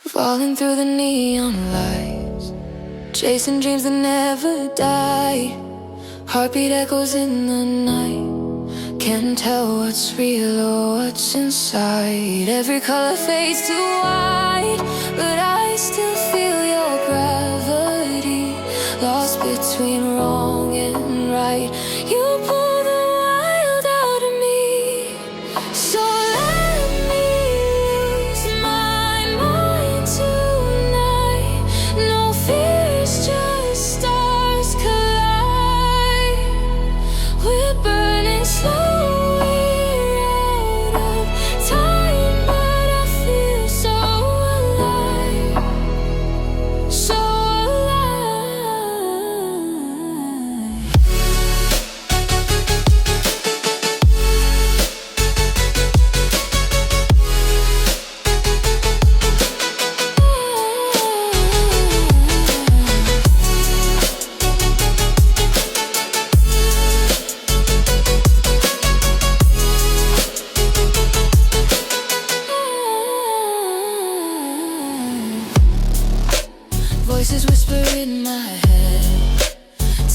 Falling through the neon lights, chasing dreams that never die. Heartbeat echoes in the night, can't tell what's real or what's inside. Every color fades to white, but I still feel your gravity. Lost between wrong and right, you pull the wild out of me. So let me lose my mind tonight. No fears, just stars collide. We're burning slow, we're out of time, but I feel so alive, so alive. Voices whisper in my head,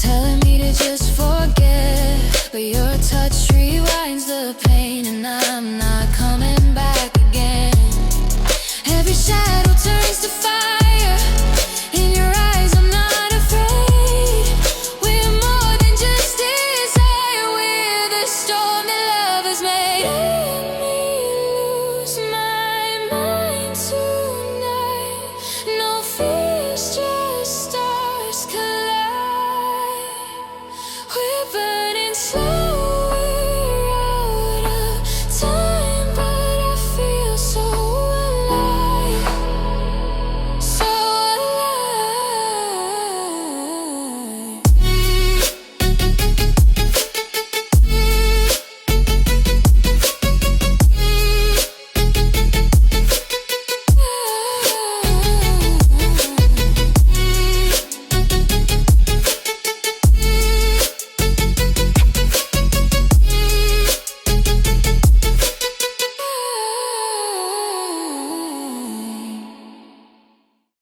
telling me to just forget. But your touch rewinds the pain, and I'm not coming back again. Every shadow turns to fire.